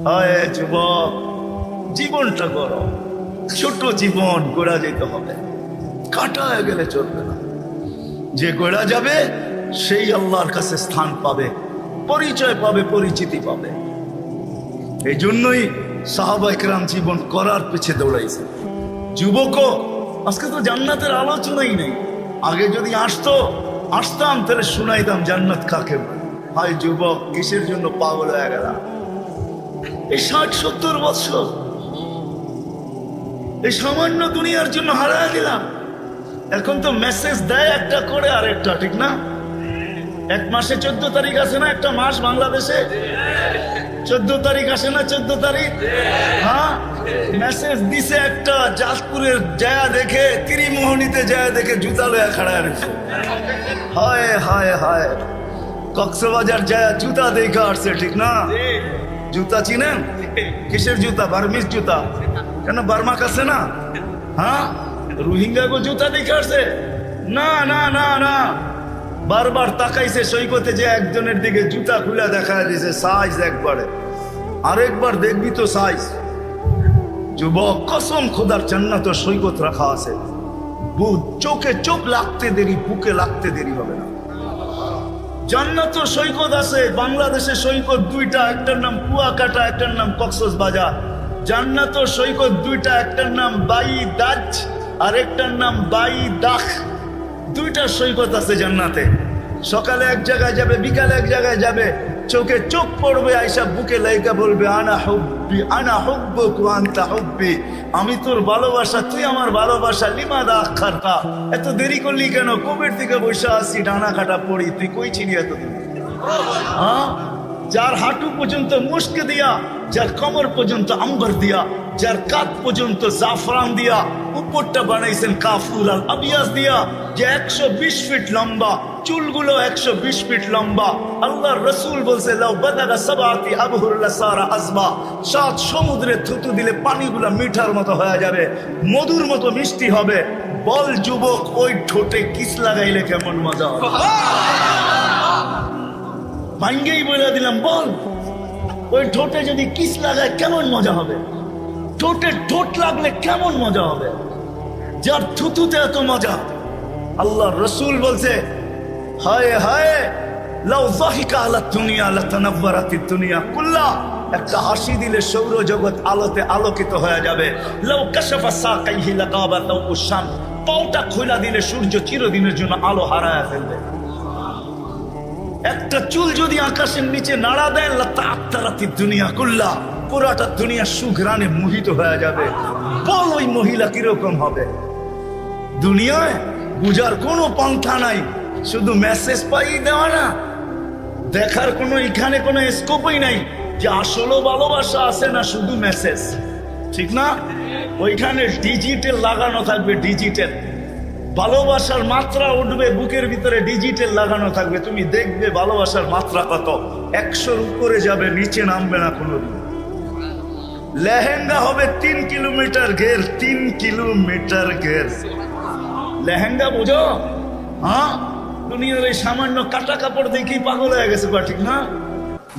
হয় যুবক, জীবনটা করো, ছোট জীবন গড়া যেতে হবে, কাটা হয়ে গেলে চলবে না। যে গড়া যাবে সেই আল্লাহর কাছে স্থান পাবে, পরিচয় পাবে, পরিচিতি পাবে। এই জন্যই সাহাবায়ে কেরাম জীবন করার পিছে দৌড়াইছে। যুবকও আজকে তো জান্নাতের আলোচনাই নেই। আগে যদি আসতাম তাহলে শুনাইতাম জান্নাত কাকে বলে। হায় যুবক, কিসের জন্য পাগল হয়ে গেল? এই 60-70 বছর এই সামান্য দুনিয়ার জন্য হারায় দিলাম। এখন তো মেসেজ দেয় একটা করে আরেকটা, ঠিক না? এক মাসে 14 তারিখ আছে না? একটা মাস বাংলাদেশে 14 তারিখ আসে না? 14 তারিখ, হ্যাঁ, মেসেজ দিছে একটা। জাজপুরের জায়া দেখে, ত্রিমোহনীতে জায়া দেখে জুতা লয়া খাড়া রয়েছে। হায় হায় হায়, কক্সবাজার জায়া জুতা দেখে আসছে, ঠিক না? জুতা চিনেন? কিসের জুতা? বার্মিস জুতা। কেন, বার্মা কাছে না? হ্যাঁ, রোহিঙ্গা গো জুতা দেখে আসছে? না না না না, বারবার তাকাইছে সৈকতে, যে একজনের দিকে জুতা খুলে দেখা দিয়েছে সাইজ একবারে, আরেকবার দেখবি তো সাইজ। যুবক, কসম খোদার, জান্নাত সৈকত রাখা আছে। চোখে চোখ লাগতে দেরি, বুকে লাগতে দেরি হবে না। জান্নাত সৈকত আছে। বাংলাদেশে সৈকত দুইটা, একটার নাম কুয়াকাটা, একটার নাম কক্সবাজার। জান্নাত সৈকত দুইটা, একটার নাম বাই দাজ আর একটার নাম বাই দাখ। দুইটা সৈকত আছে জান্নাতে। সকালে এক জায়গায় যাবে, বিকালে এক জায়গায় যাবে, চোখে চোখ পড়বে, আয়সা বুকে লাইকা বলবে আনা হুব্বি আনা হুব্বুক ওয়া আনতা হুব্বি, আমি তোর ভালোবাসা, তুই আমার ভালোবাসা। লিমাদা আখারতা, এত দেরি করলি কেন? কবের থেকে বসে আসি, ডানা কাটা পড়ি, তুই কই ছিলি এতদিন? হ্যাঁ, যার হাঁটু পর্যন্ত মুস্ক দিয়া, যার কোমর পর্যন্ত আম্বর দিয়া, যার কাঁধ পর্যন্ত জাফরান দিয়া, উপরটা বানাইছেন কাফুর আল আবিয়াস দিয়া, যে 120 ফিট লম্বা, চুলগুলো 120 ফিট লম্বা। আল্লাহর রাসূল বলছে লাউ বাদাগা সাবাতি আবহুর লাসারা আজবা, 7 সমুদ্রে থুতু দিলে পানিগুলো মিঠার মতো হয়ে যাবে, মধুর মতো মিষ্টি হবে। বল যুবক, ওই ঠোঁটে কিস লাগাইলে কেমন মজা হবে? ভাঙ্গেই বলে দিলাম, বল ওই ঠোঁটে যদি কিস লাগায় কেমন মজা হবে? ঠোঁটে ঠোঁট লাগলে কেমন মজা হবে? যার থুতুতে এত মজা। আল্লাহ রসুল বলছে হায় হায় লাউ যাহিকা আলা দুনিয়া লাতানাওয়ারাতিদ দুনিয়া কুল্লা, একটা হাসি দিলে সৌরজগৎ আলোতে আলোকিত হয়ে যাবে। লাউ কাশাফা সাকাইহি লাগাবা দাউস শামস, পাওটা খোলা দিলে সূর্য চিরদিনের জন্য আলো হারায় ফেলবে। একটা চুল যদি আকাশের নিচে নাড়া দেন লাতাআত্তারাতিদ দুনিয়া কুল্লা, পুরাটা দুনিয়া সুঘ্রাণে মোহিত হয়ে যাবে। বল ওই মহিলা কিরকম হবে? দুনিয়ায় বুঝার কোনো পন্থা নাই, শুধু মেসেজ পাই দেওয়া না, দেখার কোনো এখানে কোনো স্কোপই নাই যে আসলে ভালোবাসা আছে না শুধু মেসেজ, ঠিক না? ওইখানে ডিজিটাল লাগানো থাকবে, ডিজিটাল ভালোবাসার মাত্রা উঠবে বুকের ভিতরে, ডিজিটাল লাগানো থাকবে। তুমি দেখবে ভালোবাসার মাত্রা কত, 100-র উপরে যাবে, নিচে নামবে না কোনোদিন। লেহেঙ্গা হবে 3 কিলোমিটার ঘের, 3 কিলোমিটার ঘের লেহেঙ্গা, বুঝো? হ্যাঁ, দুনিয়ার এই সামান্য কাটা কাপড় দেখেই পাগল হয়ে গেছে, ঠিক না?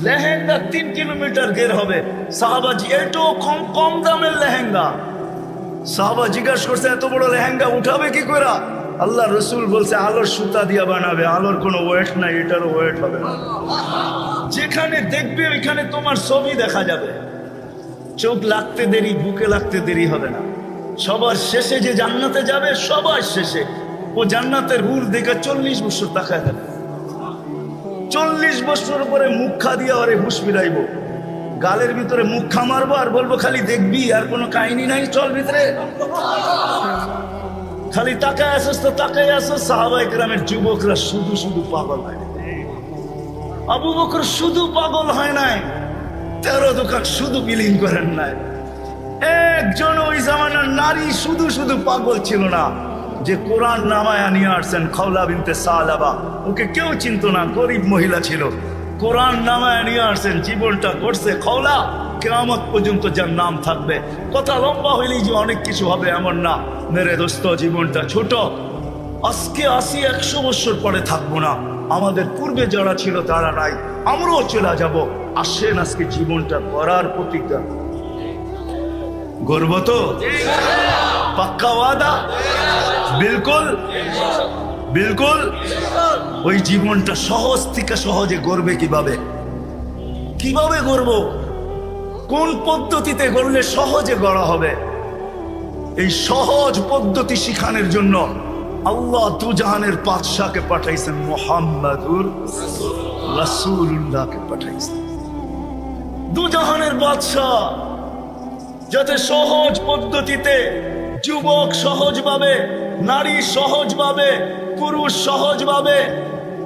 লেহেঙ্গা 3 কিলোমিটার ঘের হবে। সাহাবাজি এটো কম কম দামের লেহেঙ্গা। সাহাবা জিজ্ঞাসা করছে এত বড় লেহেঙ্গা উঠাবে কি করে? আল্লাহ রসুল বলছে আলোর সুতা দিয়া বানাবে, আলোর কোনো ওয়েট নাই, এটারও ওয়েট হবে না। যেখানে দেখবে ওইখানে তোমার ছবি দেখা যাবে। চোখ লাগতে দেরি, বুকে লাগতে দেরি হবে না। সবার শেষে যে জান্নাতে যাবে, সবার শেষে ও জান্নাতের হুর দেখে 40 বছর তাকায় যাবে। 40 বছর পরে মুখা দিয়া ওরে হুশ ফিরাইব, গালের ভিতরে মুখা মারবো আর বলবো খালি দেখবি, আর কোনো কাহিনী নাই, চল ভিতরে। খালি তাকায় আসস তো তাকায় আসস। সাহাবায়ে কেরামের যুবকরা শুধু শুধু পাগল হয়। আবু বকর শুধু পাগল হয় নাই, 13 দোকান শুধু বিলীন করেন নাই। একজন ওই জামানার নারী শুধু শুধু পাগল ছিল না, যে কোরআন নামায়া নিয়ে আসছেন, খাওলা বিনতে সালাবা। ওকে কেউ চিনত না, গরিব মহিলা ছিল। কোরআন নামায়া নিয়ে আসছেন, জীবনটা করছে খাওলা, কিয়ামত পর্যন্ত যার নাম থাকবে। কথা লম্বা হইলেই যে অনেক কিছু হবে এমন না মেরে দোস্ত, জীবনটা ছোট। আজকে 80-100 বছর পরে থাকবো না, আমাদের পূর্বে যারা ছিল তারা নাই, আমরাও চলে যাব। আসেন আজকে জীবনটা গড়ার প্রতিজ্ঞা গর্ব তো পাক্কা ওয়াদা, বিলকুল বিলকুল। ওই জীবনটা সহজ থেকে সহজে গড়বে কিভাবে? কিভাবে গড়ব? কোন পদ্ধতিতে গড়লে সহজে গড়া হবে? এই সহজ পদ্ধতি শিখানোর জন্য আল্লাহ দুজাহানের বাদশাকে পাঠাইছেন, মুহাম্মাদুর রাসূলুল্লাহকে পাঠাইছেন। দুজাহানের বাদশা যাতে সহজ পদ্ধতিতে যুবক সহজভাবে, নারী সহজভাবে, পুরুষ সহজভাবে,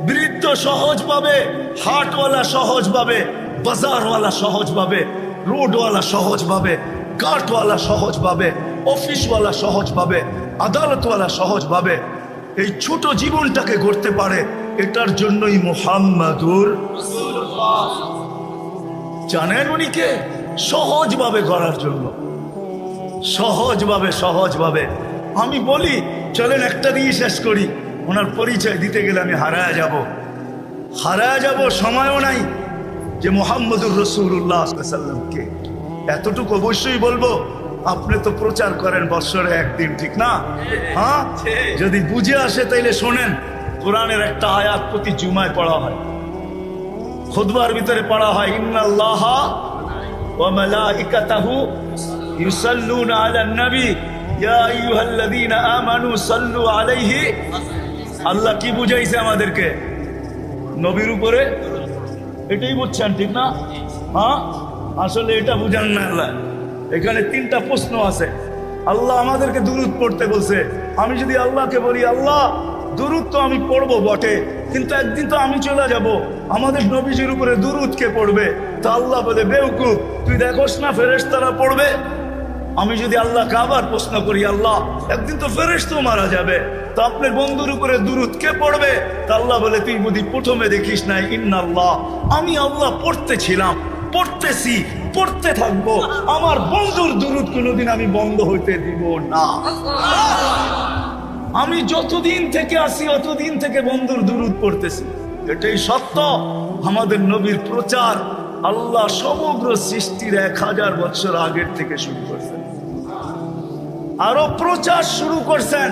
বৃদ্ধ সহজভাবে, হাটওয়ালা সহজভাবে, বাজারওয়ালা সহজভাবে, রোডওয়ালা সহজভাবে, কাঠওয়ালা সহজভাবে, অফিসওয়ালা সহজভাবে, আদালতওয়ালা সহজভাবে এই ছোট জীবনটাকে গড়তে পারে, এটার জন্যই মুহাম্মাদুর জানেন উনি কে? সহজভাবে গড়ার জন্য, সহজভাবে। আমি বলি চলেন একটা দিয়ে শেষ করি। ওনার পরিচয় দিতে গেলে আমি হারায় যাব, সময়ও নাই যে মুহাম্মদুর রাসূলুল্লাহ সাল্লাল্লাহু আলাইহি ওয়াসাল্লাম কে। এতটুকু অবশ্যই বলবো, আপনি তো প্রচার করেন বৎসরে একদিন, ঠিক না? হ্যাঁ, যদি বুঝে আসে তাইলে শোনেন। কোরআনের একটা আয়াত প্রতি জুমায় পড়া হয়, খুতবার ভিতরে পড়া হয়, ইন্নাল্লাহা ওয়া মালাইকাতাহু ইউসাল্লুনা আলান নবী ইয়া আইয়ুহাল্লাযীনা আমানু সাল্লু আলাইহি। আল্লাহ কি বুঝাইছে আমাদেরকে? নবীর উপরে। এটাই বুঝছেন, ঠিক না? হ্যাঁ, আসলে এটা বুঝান না। আল্লাহ এখানে তিনটা প্রশ্ন আছে। আল্লাহ আমাদেরকে দুরূদ পড়তে বলছে। আমি যদি আল্লাহকে বলি, আল্লাহ দুরূদ তো আমি পড়বো বটে, কিন্তু একদিন তো আমি চলে যাব, আমাদের নবীজির উপরে দুরূদ কে পড়বে? তা আল্লাহ বলে, বেওকুফ, তুই দেখোস না ফেরেশতারা পড়বে? আমি যদি আল্লাহকে আবার প্রশ্ন করি, আল্লাহ একদিন তো ফেরেশতা মারা যাবে, তো আপনার বন্ধুর উপরে দুরূদ কে পড়বে? তা আল্লাহ বলে, তুই বুঝি প্রথমে দেখিস নাই, ইন্নাল্লাহ, আমি আল্লাহ পড়তেছিলাম, পড়তেছি, পড়তে থাকবো, আমার বন্ধুর দুরূদ কোনোদিন আমি বন্ধ হইতে দিব না। আমি যতদিন থেকে আসি অতদিন থেকে বন্ধুর দুরূদ পড়তেছি, এটাই সত্য। আমাদের নবীর প্রচার আল্লাহ সমগ্র সৃষ্টির 1000 বছর আগের থেকে শুরু করছেন, আরো প্রচার শুরু করছেন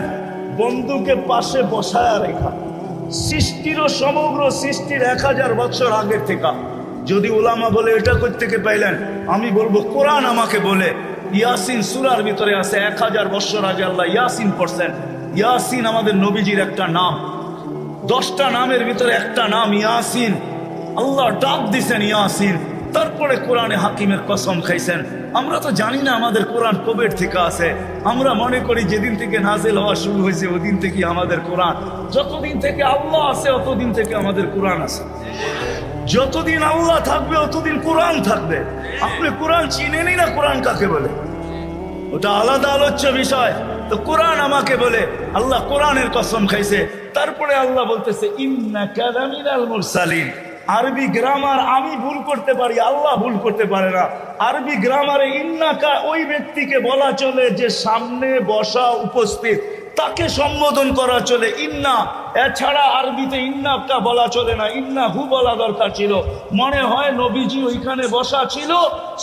বন্ধুকে পাশে বসায় রেখা। সৃষ্টিরও সমগ্র সৃষ্টির 1000 বছর আগের থেকে। যদি ওলামা বলে এটা কোত্থেকে পাইলেন, আমি বলবো কোরআন আমাকে বলে। ইয়াসিন সূরার ভিতরে আছে 1000 বছর আগে আল্লাহ ইয়াসিন পড়ছেন। ইয়াসিন আমাদের নবীজির একটা নাম, 10টা নামের ভিতরে একটা নাম ইয়াসিন। আল্লাহ ডাক দিছেন ইয়াসিন, তারপরে কোরআনে হাকিমের কসম খাইছেন। আমরা তো জানি না আমাদের কোরআন কবে থেকে আছে। আমরা মনে করি যেদিন থেকে নাজিল হওয়া শুরু হয়েছে ওদিন থেকে আমাদের কোরআন। যতদিন থেকে আল্লাহ আছে অতদিন থেকে আমাদের কোরআন আছে। যতদিন আল্লাহ থাকবে অতদিন কোরআন থাকবে। আপনি কোরআন চিনেনই না কোরআন কাকে বলে, ওটা আলাদা আলোচ্য বিষয়। তো কোরআন আমাকে বলে, আল্লাহ কোরআনের কসম খাইছে। তারপরে আল্লাহ বলতেছে, ইন্নাকা লামিনাল মুরসালিন। আরবি গ্রামার আমি ভুল করতে পারি, আল্লাহ ভুল করতে পারে না। আরবি গ্রামারে ইন্নাকা ওই ব্যক্তিকে বলা চলে যে সামনে বসা উপস্থিত, তাকে সম্বোধন করা চলে ইন্না। এছাড়া আরবিতে ইন্নাকা বলা চলে না, ইন্না হু বলা দরকার ছিল। মনে হয় নবীজি ওইখানে বসা ছিল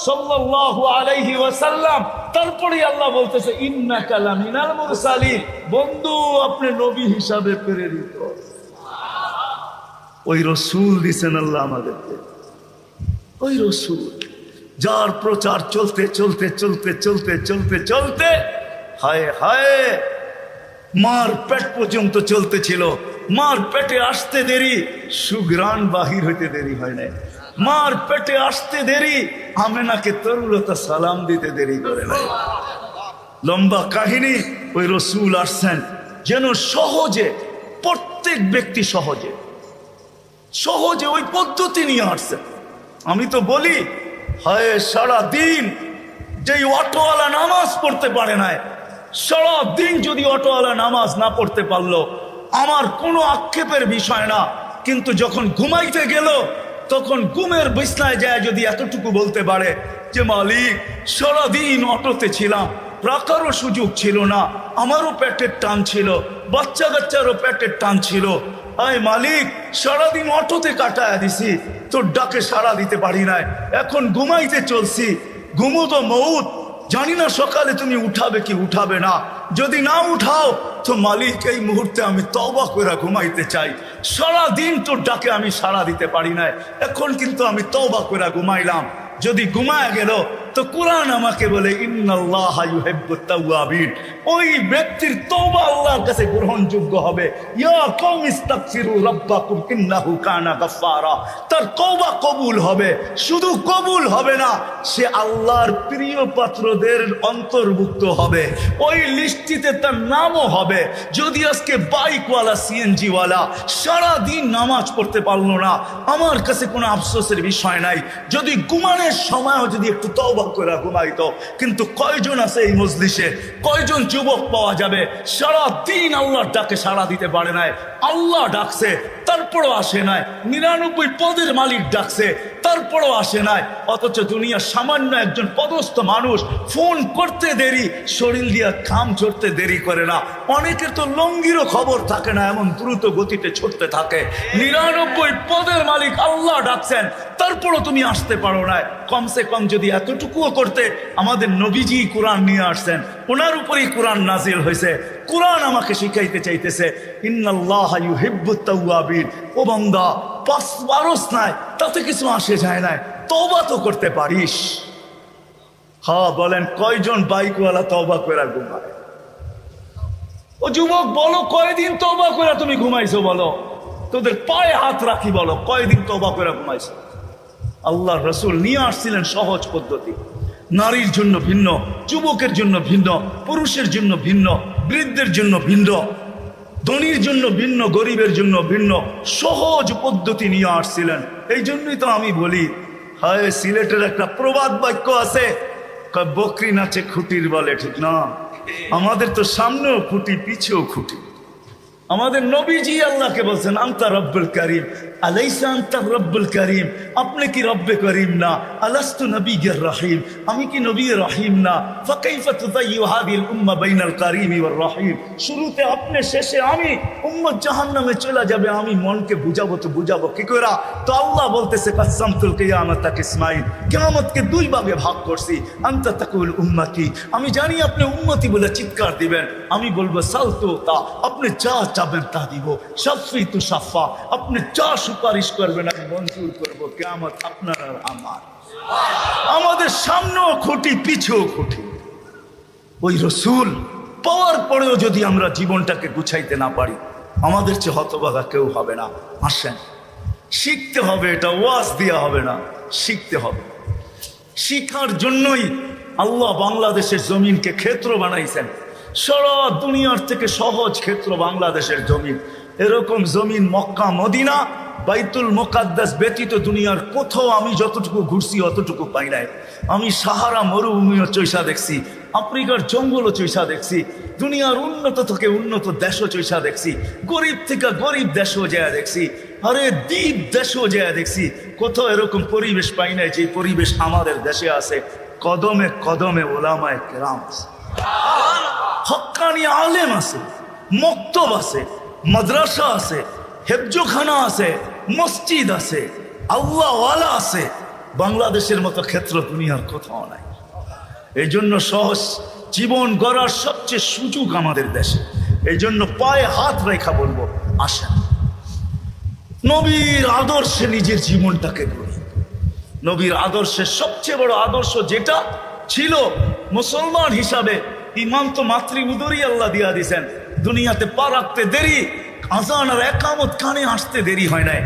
সাল্লাল্লাহু আলাইহি ওয়াসাল্লাম। তারপরে আল্লাহ বলতেছে, ইন্নাকা লামিনাল মুরসালিন, বন্ধু আপনি নবী হিসাবে প্রেরিত। ওই রসুল দিছেন আল্লাহ আমাদেরকে, ওই রসুল যার প্রচার চলতে চলতে চলতে চলতে চলতে চলতে হায় হায় মার পেট পর্যন্ত চলতে ছিল। মার পেটে আসতে দেরি, সুগ্রাণ বাহির হইতে দেরি হয় নাই। মার পেটে আসতে দেরি, আমেনাকে তরুলতা সালাম দিতে দেরি করে নাই। লম্বা কাহিনী। ওই রসুল আসছেন যেন সহজে, প্রত্যেক ব্যক্তি সহজে সহজে ওই পদ্ধতি নিয়ে আসছেন। আমি তো বলি, হায় সারা দিন যেই অটোওয়ালা নামাজ পড়তে পারে নাই, সারা দিন যদি অটোওয়ালা নামাজ না পড়তে পারলো, আমার কোনো আক্ষেপের বিষয় না। কিন্তু যখন ঘুমাইতে গেল, তখন ঘুমের বিছনায় যায় যদি এতটুকু বলতে পারে যে মালিক সারাদিন অটোতে ছিলাম, রাখারও সুযোগ ছিল না, আমারও পেটের টান ছিল, বাচ্চা কাচ্চারও পেটের টান ছিল, আয় মালিক, সারাদিন অটোতে কাটায় দিছি, তোর ডাকে সাড়া দিতে পারি নাই, এখন ঘুমাইতে চলছি, ঘুমো তো মউত, জানি না সকালে তুমি উঠাবে কি উঠাবে না, যদি না উঠাও তো মালিক এই মুহূর্তে আমি তওবা করে ঘুমাইতে চাই, সারাদিন তোর ডাকে আমি সাড়া দিতে পারি নাই, এখন কিন্তু আমি তওবা করে ঘুমাইলাম। যদি ঘুমায় গেল তো কোরআন আমাকে বলে ইন্নাল্লাহা ইউহিব্বুত তাওয়াবিন, ওই ব্যক্তির তওবা আল্লাহর কাছে গ্রহণযোগ্য হবে। ইয়া কওম ইস্তাগফিরু রাব্বাকুম ইন্নাহু কানা গাফফারা, তার তওবা কবুল হবে, শুধু কবুল হবে না, সে আল্লাহর প্রিয় পাত্রদের অন্তর্ভুক্ত হবে, ওই লিস্টিতে তার নামও হবে। যদি আজকে বাইকওয়ালা সিএনজিওয়ালা সারাদিন নামাজ পড়তে পারলো না, আমার কাছে কোনো আফসোসের বিষয় নাই, যদি ঘুমানোর সময়ও যদি একটু তওবা করে ঘুমাইতো। কিন্তু কয়জন আছে এই মজলিসে, কয়জন যুবক পাওয়া যাবে সারা দিন আল্লাহর ডাকে সাড়া দিতে পারে নাই, আল্লাহ ডাকছে তারপরও আসে নাই, 99 পদের মালিক ডাকছে তারপরও আসে নাই, অথচ দুনিয়া সামান্য একজন পদস্থ মানুষ ফোন করতে দেরি, শরীর দিয়া কাম চড়তে দেরি করে না। অনেকের তো লঙ্গিরও খবর থাকে না, এমন দ্রুত গতিতে ছুটতে থাকে। 99 পদের মালিক আল্লাহ ডাকছেন, তারপরও তুমি আসতে পারো না। কমসে কম যদি এতটুকুও করতে, আমাদের নবীজি কোরআন নিয়ে আসছেন, ওনার উপরেই কোরআন নাজিল হয়েছে, কোরআন আমাকে শিখাইতে চাইতেছে ইন্নাল্লাহা ইউহিব্বুত তাওয়াবিন। ও বান্দা, পাঁচ বারস নাই, তাতে কিছু আসে যায় না, তওবা তো করতে পারিস। হ্যাঁ বলেন, কয়জন বাইকওয়ালা তওবা করে ঘুমায়? ও যুবক বলো, কয়দিন তওবা করে তুমি ঘুমাইছো? বলো, তোদের পায়ে হাত রাখি, বলো কয়দিন তওবা করে ঘুমাইছো? আল্লাহ রসুল নিয়ে আসছিলেন সহজ পদ্ধতি, নারীর জন্য ভিন্ন, যুবকের জন্য ভিন্ন, পুরুষের জন্য ভিন্ন, বৃদ্ধের জন্য ভিন্ন, ধনীর জন্য ভিন্ন, গরিবের জন্য ভিন্ন, সহজ পদ্ধতি নিয়ে আসছিলেন। এই জন্যই তো আমি বলি, হায় সিলেটের একটা প্রবাদ বাক্য আছে, বকরি নাচে খুঁটির বলে, ঠিক না? আমাদের তো সামনেও খুঁটি, পিছেও খুঁটি। আমাদের নবীজি আল্লাহকে বলছেন আনতা রব্বুল করিম, আলাইসা আনতা রব্বুল করিম, আপনি কি রব্বে করিম না? আলাস্তু নবিয়্যির রহিম, আমি কি নবী রহিম না? ফাকাইফা তুযায়্যু হাযিহিল উম্মাহ বাইনাল করিম ওয়ার রহিম, শুরুতে আপনি, শেষে আমি, উম্মত জাহান্নামে চলে যাবে, আমি মনকে বুঝাবো তো বুঝাবো কি করে? তো আল্লাহ বলতেছে কাসসামতুল কিয়ামাতা কিসমাইন, কিয়ামতকে দুই ভাগে ভাগ করছি। আনতা তাকুল উম্মতি, আমি জানি আপনি উম্মতি বলে চিৎকার দিবেন, আমি বলবো সালতু তা, আপনি যা চাবেন তা দিব, শাফি তু শাফা, আপনি যা সুপারিশ করবেন আমি মঞ্জুর করবো, কিয়ামত আপনার আর আমার। আমাদের সামনেও খুঁটি, পিছেও খুঁটি। ওই রসুল পাওয়ার পরেও যদি আমরা জীবনটাকে গুছাইতে না পারি, আমাদের চেয়ে হতভাগা কেউ হবে না। আসেন, শিখতে হবে, এটা ওয়াজ দেওয়া হবে না, শিখতে হবে। শিখার জন্যই আল্লাহ বাংলাদেশের জমিনকে ক্ষেত্র বানাইছেন, সারা দুনিয়ার থেকে সহজ ক্ষেত্র বাংলাদেশের জমিন। এরকম জমিন মক্কা, মদিনা, বাইতুল মুকাদ্দাস ব্যতীত দুনিয়ার কোথাও আমি যতটুকু ঘুরছি অতটুকু পাই নাই। আমি সাহারা মরুভূমিও চৈসা দেখছি, আফ্রিকার জঙ্গলও চৈসা দেখছি, দুনিয়ার উন্নত থেকে উন্নত দেশও চৈসা দেখছি, গরিব থেকে গরিব দেশও যায় দেখছি, আরে দ্বীপ দেশও যায় দেখছি। কোথাও এরকম পরিবেশ পাই নাই যে পরিবেশ আমাদের দেশে আছে। কদমে কদমে ওলামায়ে কেরাম আছে, হক্কানি আলেম আছে, মক্তব আছে, মাদ্রাসা আছে, হেফজোখানা আছে, মসজিদ আছে, আল্লাহওয়ালা আছে। বাংলাদেশের মতো ক্ষেত্র দুনিয়ার কোথাও নাই। এই জন্য সহজ জীবন গড়ার সবচেয়ে সুযোগ আমাদের দেশে। এই জন্য পায়ে হাত রেখা বলবো, আসেন নবীর আদর্শে নিজের জীবনটাকে গড়ি। নবীর আদর্শের সবচেয়ে বড় আদর্শ যেটা ছিল মুসলমান হিসাবে, ইমান তো মাতৃ উদরই আল্লাহ দিয়া দিয়েছেন। দুনিয়াতে পা রাখতে দেরি, আজান আর একামত কানে আসতে দেরি হয় নাই।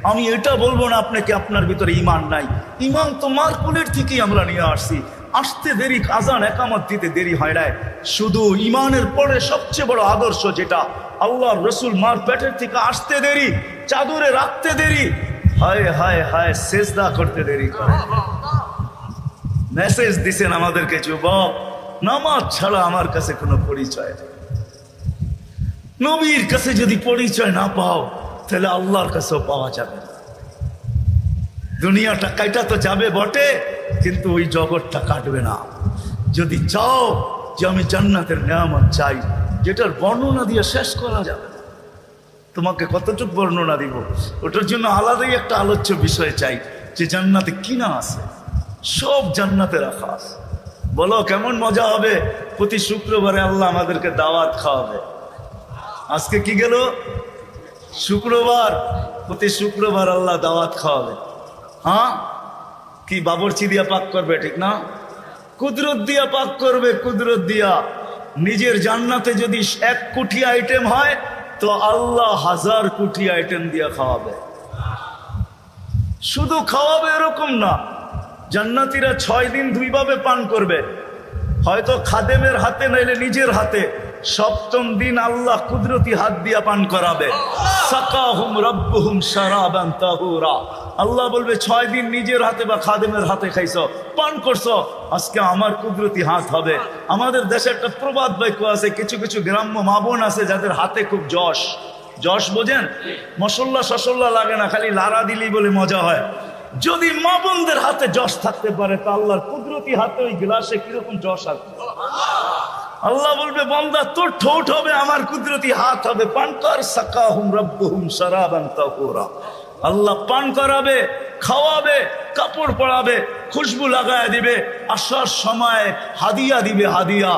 আমি এটা বলবো না আপনাকে আপনার ভিতরে ইমান নাই, ইমান তো মার কুলের থেকেই আমরা নিয়ে আসছি। আসতে দেরি, আজান একামত দিতে দেরি হয় নাই। শুধু ইমানের পরে সবচেয়ে বড় আদর্শ যেটা, আল্লাহর রসুল মার পেটের থেকে আসতে দেরি, চাদরে রাখতে দেরি, হায় হায় হায় সেজদা করতে দেরি করে। মেসেজ দিছেন আমাদেরকে, যুবক নামাজ ছাড়া আমার কাছে কোনো পরিচয় নেই। নবীর কাছে যদি পরিচয় না পাও, তাহলে আল্লাহর কাছেও পাওয়া যাবে না। দুনিয়াটা কাটা তো যাবে বটে, কিন্তু ওই জগৎটা কাটবে না। যদি চাও যে আমি জান্নাতের নেয়ামত চাই, যেটার বর্ণনা দিয়ে শেষ করা যাবে না, তোমাকে কতটুকু বর্ণনা দিব, ওটার জন্য আলাদাই একটা আলোচ্য বিষয় চাই যে জান্নাতে কি না আছে। সব জান্নাতে রাখা আছে। বলো কেমন মজা হবে? প্রতি শুক্রবারে আল্লাহ আমাদেরকে দাওয়াত খাওয়াবে। আজকে কি গেল? শুক্রবার। প্রতি শুক্রবার আল্লাহ দাওয়াত খাওয়াবে। হ্যাঁ, কি বাবরচি দিয়া পাক করবে, ঠিক না? কুদরত দিয়া পাক করবে, কুদরত দিয়া। নিজের জান্নাতে যদি 1 কোটি আইটেম হয় তো আল্লাহ 1000 কোটি আইটেম দিয়া খাওয়াবে। শুধু খাওয়াবে এরকম না, জান্নাতীরা 6 দিন 2 ভাবে পান করবে, হয়তো খাদেমের হাতে নাইলে নিজের হাতে। 7ম দিন আল্লাহ কুদরতি হাত দিয়া পান করাবে। সাকাহুম রাব্বুহুম শারাবান তাহুরা। আল্লাহ বলবে 6 দিন নিজের হাতে বা খাদেমের হাতে খাইছো, পান করছো, আজকে আমার কুদরতি হাত হবে। আমাদের দেশে একটা প্রবাদ বাক্য আছে, কিছু কিছু গ্রাম্য মা বোন আছে যাদের হাতে খুব যশ। যশ বোঝেন? মশল্লা শসল্লা লাগে না, খালি লাড়া দিলেই বলে মজা হয়। যদি মা বোনদের হাতে যশ থাকতে পারে তা আল্লাহর কুদরতি হাতে ওই গ্লাসে কিরকম যশ আছে। আল্লাহ বলবে বান্দা তোর ঠোঁট হবে, আমার কুদরতি হাত হবে, পান কর। সাকাহুম রাব্বুহুম শারাবান তাহুরা। আল্লাহ পান করাবে, খাওয়াবে, কাপড় পরাবে, খুশবু লাগায় দিবে, আসার সময় হাদিয়া দিবে। হাদিয়া,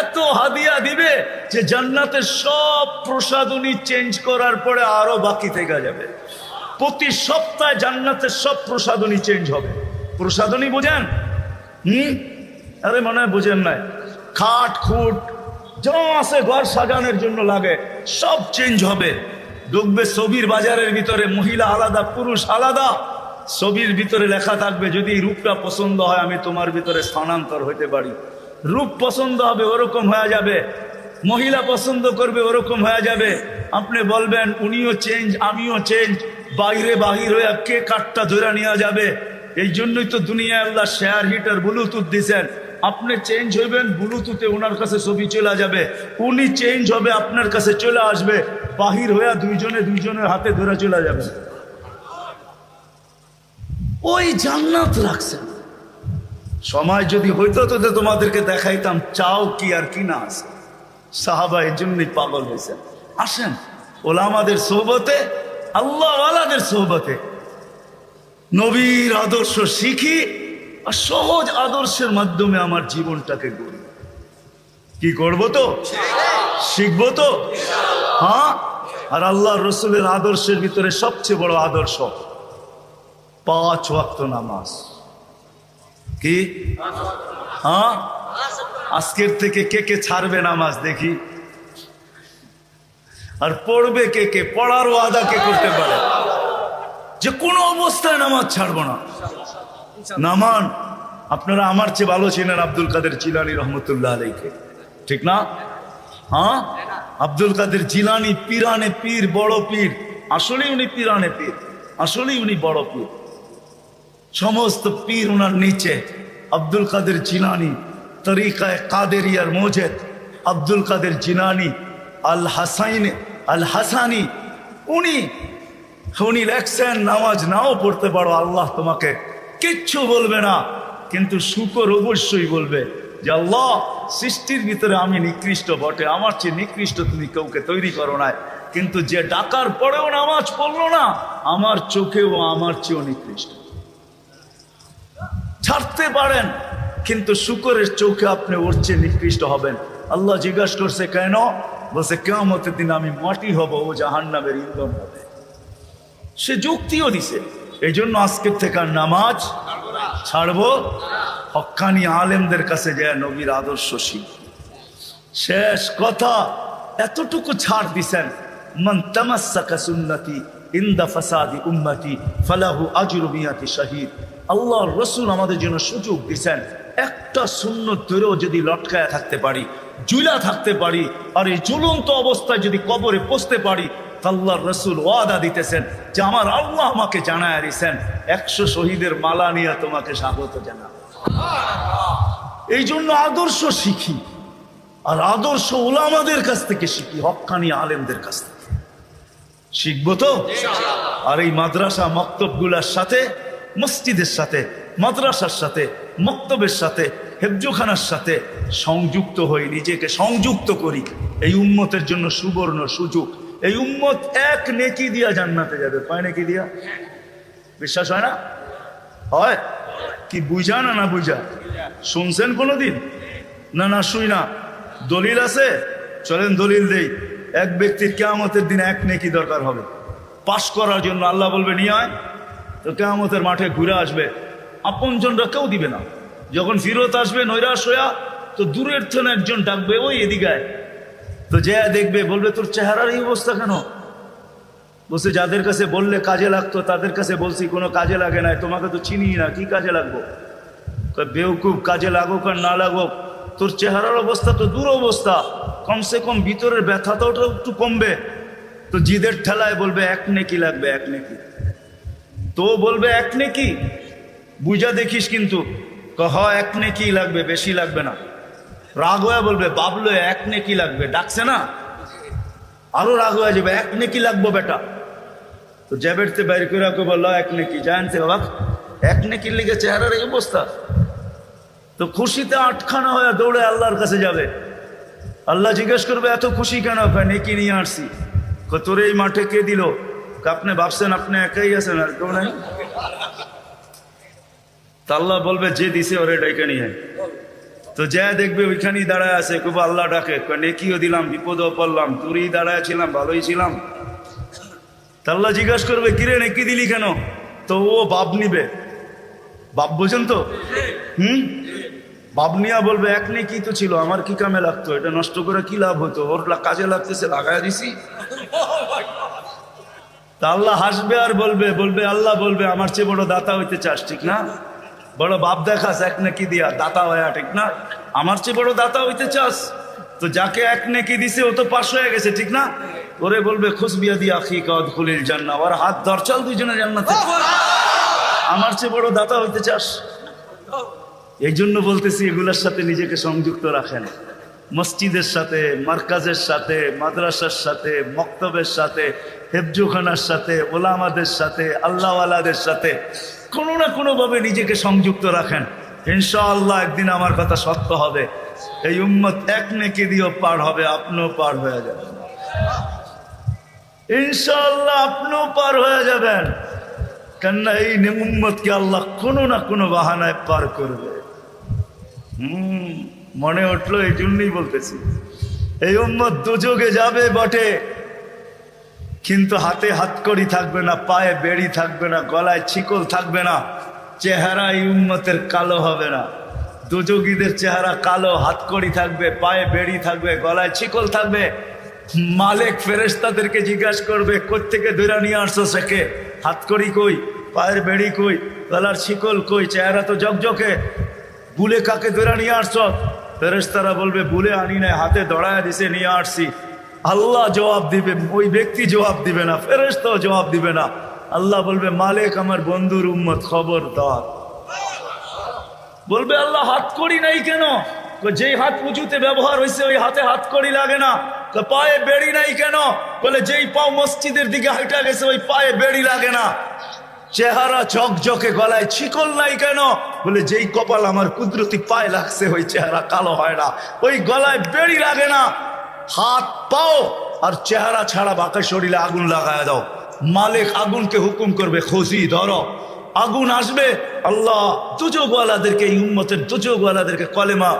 এত হাদিয়া দিবে যে জান্নাতের সব প্রসাদনী চেঞ্জ করার পরে আরো বাকি থেকে যাবে। প্রতি সপ্তাহে জান্নাতের সব প্রসাদনী চেঞ্জ হবে। প্রসাদনী বোঝেন? আরে মনে হয় বোঝেন নাই। খাট খুট যা আছে ঘর সাজানোর জন্য লাগে সব চেঞ্জ হবে। ঢুকবে ছবির বাজারের ভিতরে, মহিলা আলাদা, পুরুষ আলাদা। ছবির ভিতরে লেখা থাকবে যদি রূপটা পছন্দ হয় আমি তোমার ভিতরে স্থানান্তর হইতে পারি। রূপ পছন্দ হবে ওরকম হয়ে যাবে, মহিলা পছন্দ করবে ওরকম হয়ে যাবে। আপনি বলবেন উনিও চেঞ্জ আমিও চেঞ্জ, বাইরে বাহির হয়ে কে কাঠটা ধরে নেওয়া যাবে। এই জন্যই তো দুনিয়ায় আল্লাহ শেয়ার হিটার ব্লুটুথ দিয়েছেন। আপনি চেঞ্জ হইবেন, ব্লুটুথে ওনার কাছে ছবি চলে যাবে, উনি চেঞ্জ হবে আপনার কাছে চলে আসবে, বাহির হইয়া দুইজনের হাতে ধরে চলে যাবে। ওই জান্নাত রাখছেন। সময় যদি হইতো তো তোমাদেরকে দেখাইতাম চাও কি আর কি না আছে। সাহাবা এর জন্যই পাগল হয়েছেন। আসেন ওলামাদের সোহবতে, আল্লাহওয়ালাদের সোহবতে নবীর আদর্শ শিখি, আর সহজ আদর্শের মাধ্যমে আমার জীবনটাকে গড়ি। কি করবো তো? শিখবো তো? হ্যাঁ। আর আল্লাহ রসুলের আদর্শের ভিতরে সবচেয়ে বড় আদর্শ 5 ওয়াক্ত নামাজ। কি? হ্যাঁ। আজকের থেকে কে কে ছাড়বে নামাজ দেখি? আর পড়বে কে কে? পড়ার ওয়াদা কে করতে পারে যে কোনো অবস্থায় নামাজ ছাড়বো না? নামান। আপনারা আমার চেয়ে ভালো ছিলেন আব্দুল কাদের জিলানী রহমতুল্লাহ আলাইকে, ঠিক না? হ্যাঁ। আব্দুল কাদের জিলানী পীরানে পীর, বড় পীর। আসলেই উনি পীরানে পীর, আসলেই উনি বড় পীর। সমস্ত পীর ওনার নিচে। আব্দুল কাদের জিলানী তরিকায় কাদেরিয়ার মোজেদ, আব্দুল কাদের জিলানী আল হাসানি। উনি লেখছেন নামাজ নাও পড়তে পারো, আল্লাহ তোমাকে কিচ্ছু বলবে না, কিন্তু শুকর অবশ্যই বলবে যে আল্লাহ সৃষ্টির ভিতরে আমি নিকৃষ্ট বটে, আমার চেয়ে নিকৃষ্ট তুমি কাউকে তৈরি করো না, কিন্তু যে ডাকার পরেও নামাজ পড়লো না আমার চোখেও আমার চেয়েও নিকৃষ্ট। ছাড়তে পারেন কিন্তু শুকরের চোখে আপনি ওর চেয়ে নিকৃষ্ট হবেন। আল্লাহ জিজ্ঞাসা করছে কেন? বলছে কিয়ামতের দিন আমি মাটি হব, ও জাহান্নামের ইন্ধন হবে। সে যুক্তিও দিছে। এই জন্য আজকের থেকে আর নামাজ ছাড়বো। হক্কানি আলেমদের কাছে যায় নবীর আদর্শ শিখব। শেষ কথা, এতটুকু ছাড় দিছেন, মান তামাসসাকা সুন্নতি ইনদা ফাসাদি উম্মতি ফালাহু আজরু মিয়াতি শাহীদ। আল্লাহর রাসূল আমাদের জন্য সুযোগ দিছেন, একটা সুন্নত ধরেও যদি লটকায়া থাকতে পারি, ঝুলা থাকতে পারি, আর এই ঝুলন্ত অবস্থায় যদি কবরে পৌঁছতে পারি, আল্লাহর রাসূল ওয়াদা দিতেছেন যে আমার আল্লাহ আমাকে জানায় দিয়েছেন 100 শহীদের মালা নিয়ে তোমাকে স্বাগত জানাবো। এই জন্য আদর্শ শিখি, আর আদর্শ উলামাদের কাছ থেকে শিখি, হক্কানি আলেমদের কাছ থেকে শিখবো তো। আর এই মাদ্রাসা মক্তবগুলার সাথে, মসজিদের সাথে, মাদ্রাসার সাথে, মক্তবের সাথে, হেফজোখানার সাথে সংযুক্ত হই, নিজেকে সংযুক্ত করি। এই উম্মতের জন্য সুবর্ণ সুযোগ। এই উম্মত এক নেকি দিয়া জান্নাতে যাবে। কয় নেকি দিয়া? বিশ্বাস হয় না? হয় কি? বুঝা না না বুঝা? শুনছেন কোনোদিন? না না শুই না। দলিল আছে? চলেন দলিল দেই। এক ব্যক্তির কিয়ামতের দিনে এক নেকি দরকার হবে পাশ করার জন্য। আল্লাহ বলবে নিয়ে আয়, তো কিয়ামতের মাঠে ঘুরে আসবে, আপনজনরা কেউ দিবে না। যখন ফিরত আসবে নৈরাশ হইয়া, তো দূরের থেকে একজন ডাকবে, ওই এদিকে। তো যে দেখবে বলবে তোর চেহারার এই অবস্থা কেন? বলছে যাদের কাছে বললে কাজে লাগতো তাদের কাছে বলছি, কোনো কাজে লাগে না, তোমাকে তো চিনি না, কি কাজে লাগবো? বেউকুব, কাজে লাগুক আর না লাগুক, তোর চেহারার অবস্থা তো দূর অবস্থা, কমসে কম ভিতরের ব্যথাটাও একটু কমবে। তো জিদের ঠেলায় বলবে এক নেকি লাগবে, এক নেকি। তো বলবে এক নেকি, বুঝা দেখিস কিন্তু। এক নেকি লাগবে, বেশি লাগবে না। রাগ হয়ে বলবে বাবলো এক নেকি লাগবে, ডাকছে না, আরো রাগ হয়ে যাবে, এক নেকি লাগবো বেটা। তো জ্যাবেটতে বাইর করে বললো এক নেকি, জানতে বাবা এক নেকির লিগে চেহারার এই অবস্থা। তো খুশিতে আটখানা হয়ে দৌড়ে আল্লাহর কাছে যাবে। আল্লাহ জিজ্ঞেস করবে এত খুশি কেন? নেকি নিয়ে আসছি। তোর এই মাঠে কে দিল? আপনি ভাবছেন আপনি একাই আছেন, আর কেউ নাই? তা আল্লাহ বলবে যে দিছে ওরে ডেকে নিয়ে। তো যা দেখবে ওইখানেই দাঁড়ায় আছে, খুব আল্লাহ ডাকে, নেকিও দিলাম, বিপদও পড়লাম, তোরই দাঁড়ায় ছিলাম, ভালোই ছিলাম। তা আল্লাহ জিজ্ঞাসা করবে কিরে নেকি দিলি কেন? তো ও বাপ নিবে। বাপ বোঝেন তো? বাপ নিয়া বলবে এক নেকি তো ছিল, আমার কি কামে লাগতো? এটা নষ্ট করে কি লাভ হতো? ওর কাজে লাগতেছে, লাগাই দিছি। তা আল্লাহ হাসবে আর বলবে আল্লাহ বলবে আমার চেয়ে বড় দাতা হইতে চাস, ঠিক না? বড় বাপ দেখাস এক নেকি দিয়া দাতা হয়ে, ঠিক না? আমার চেয়ে বড় দাতা হইতে চাস? তো যাকে এক নেকি দিছে ও তো পাশ হয়ে গেছে, ঠিক না? ওরে বলবে খুশবিয়া দিয়া আখিকা উদখুলিল জান্নাহ, ওর হাত ধর, চল দুইজনে জান্নাতে। আমার চেয়ে বড় দাতা হইতে চাস? এই জন্য বলতেছি এগুলোর সাথে নিজেকে সংযুক্ত রাখেন। মসজিদের সাথে, মার্কাজের সাথে, মাদ্রাসার সাথে, মক্তবের সাথে, হেফজুখানার সাথে, ওলামাদের সাথে, আল্লাহওয়ালাদের সাথে কোনো না কোনোভাবে নিজেকে সংযুক্ত রাখেন। ইনশাআল্লাহ একদিন আমার কথা সত্য হবে। এই উম্মত এক নেকি দিয়েও পার হবে, আপনিও পার হয়ে যাবেন ইনশাআল্লাহ, আপনিও পার হয়ে যাবেন। কেননা এই উম্মতকে আল্লাহ কোনো না কোনো বাহানায় পার করবে। মনে উঠলো, এই জন্যই বলতেছি এই উম্মত দুযোগে যাবে বটে, কিন্তু হাতে হাতকড়ি থাকবে না, পায়ে বেড়ি থাকবে না, গলায় ছিকল থাকবে না, চেহারা এই উম্মতের কালো হবে না। দুযোগীদের চেহারা কালো, হাতকড়ি থাকবে, পায়ে বেড়ি থাকবে, গলায় ছিকল থাকবে। মালিক ফেরেশতাদেরকে জিজ্ঞাসা করবে কোত্থেকে ধরে নিয়ে আসছো সেকে? হাতকড়ি কই, পায়ের বেড়ি কই, গলার ছিকল কই, চেহারা তো জকজকে, বুলে কাকে ধরে নিয়ে আসছো? ফেরেশতারা বলবে বুলে আনি নাই, হাতে দড়ায় দিছে নিয়ে আসছি। আল্লাহ জবাব দিবে, ওই ব্যক্তি জবাব দিবে না, ফেরেশতাও জবাব দিবে না। আল্লাহ বলবে মালিক আমার বন্ধুর উম্মত খবরদার। বলবে আল্লাহ হাতকড়ি নাই কেন? যেই হাত উঁচুতে ব্যবহার হয়েছে ওই হাতে হাতকড়ি লাগে না। পায়ে বেড়ি নাই কেন? বলে যেই পাও মসজিদের দিকে হাইটা গেছে ওই পায়ে বেড়ি লাগে না। চেহারা ঝকঝকে, গলায় ছিকল নাই কেন? বলে যেই কপাল আমার কুদরতি পায়ে লাগছে ওই চেহারা কালো হয় না, ওই গলায় বেড়ি লাগে না। হাত পাও আর চেহারা ছাড়া বাকি শরীরে আগুন লাগায় দাও। মালিক আগুনকে হুকুম করবে খুশি ধরো, আগুন আসবে। আল্লাহ দুযোগওয়ালাদেরকে, এই উম্মতের দুযোগওয়ালাদেরকে কলেমা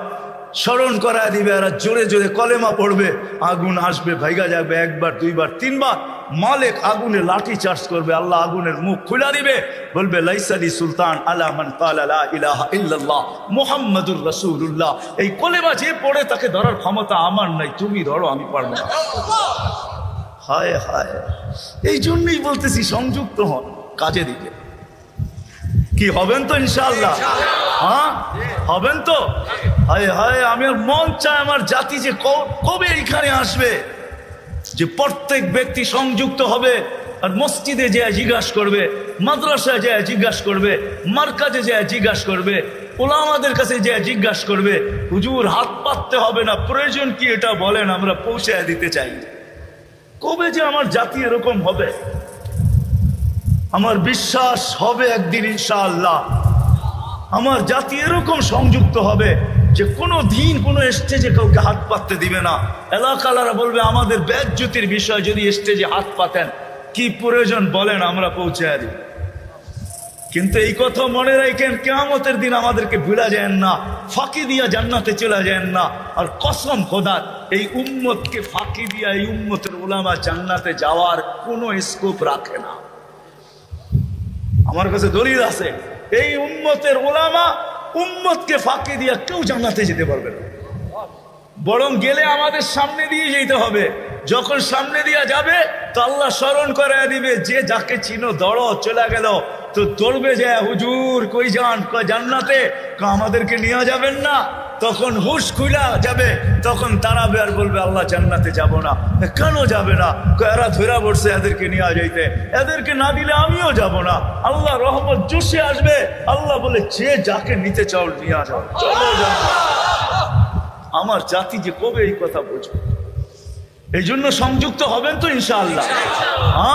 স্মরণ করায় দিবে, আর জোরে জোরে কলেমা পড়বে, আগুন আসবে, ভাইগা যাবে একবার, দুইবার, তিনবার। মালিক আগুনে লাঠি চার্জ করবে, আল্লাহ আগুনের মুখ খুলে দিবে, বলবে লাইসালি সুলতান আলা মান ক্বালা লা ইলাহা ইল্লাল্লাহ মুহাম্মাদুর রাসূলুল্লাহ। এই কলেমা যে পড়ে তাকে ধরার ক্ষমতা আমার নাই, তুমি ধরো, আমি পারবো না। হায় হায়, এই জন্যই বলতেছি সংযুক্ত হন কাজে দিকে। কি হবেন তো ইনশাআল্লাহ? হ্যাঁ হবেন তো? হায় হায়, আমার মন চায় আমার জাতি যে কবে এখানে আসবে, যে প্রত্যেক ব্যক্তি সংযুক্ত হবে আর মসজিদে যায় জিজ্ঞাসা করবে, মাদ্রাসায় যায় জিজ্ঞাসা করবে, মার্কাজে যায় জিজ্ঞাসা করবে, ওলামাদের কাছে যায় জিজ্ঞাসা করবে, হুজুর হাত পাততে হবে না, প্রয়োজন কি এটা বলেন, আমরা পৌঁছায় দিতে চাই। কবে যে আমার জাতি এরকম হবে? আমার বিশ্বাস হবে একদিন ইনশাআল্লাহ আমার জাতি এরকম সংযুক্ত হবে যে কোনো দিন কোনো স্টেজে কাউকে হাত পাততে দিবে না। এলাকালারা বলবে আমাদের বেজ্জতির বিষয় যদি স্টেজে হাত পাতেন, কি প্রয়োজন বলেন, আমরা পৌঁছে দিই। কিন্তু এই কথা মনে রাখেন, কিয়ামতের দিন আমাদেরকে ভুলা যায় না, ফাঁকি দিয়া জান্নাতে চলে যায় না। আর কসম খোদার, এই উম্মতকে ফাঁকি দিয়া এই উম্মতের উলামা জান্নাতে যাওয়ার কোনো স্কোপ রাখে না। আমার কাছে দলিল আছে, এই উম্মতের উলামা উম্মতকে ফাঁকি দিয়া কেউ জান্নাতে যেতে পারবে না। বরং গেলে আমাদের সামনে দিয়ে যেতে হবে। যখন সামনে দিয়ে যাবে তো আল্লাহ স্মরণ করে দিবে, যে যাকে চিনো দৌড়ো, চলে গেল তো দৌড়বে যে হুজুর কই যান, কয় জান্নাতে, আমাদেরকে নিয়ে যাবেন না। তখন হুশ খুইলা যাবে, তখন দাঁড়াবে আর বলবে আল্লাহ জান্নাতে যাব না। কেন যাবে না? এরা ধরা পড়ছে এদেরকে নিয়ে যাইতে, এদেরকে না দিলে আমিও যাব না। আল্লাহ রহমত জোশে আসবে, আল্লাহ বলে যে যাকে নিতে চাও নিয়ে যাও, চলো জান্নাত। আমার জাতি যে কবে এই কথা বুঝবে? এই জন্য সংযুক্ত হবেন তো ইনশাআল্লাহ।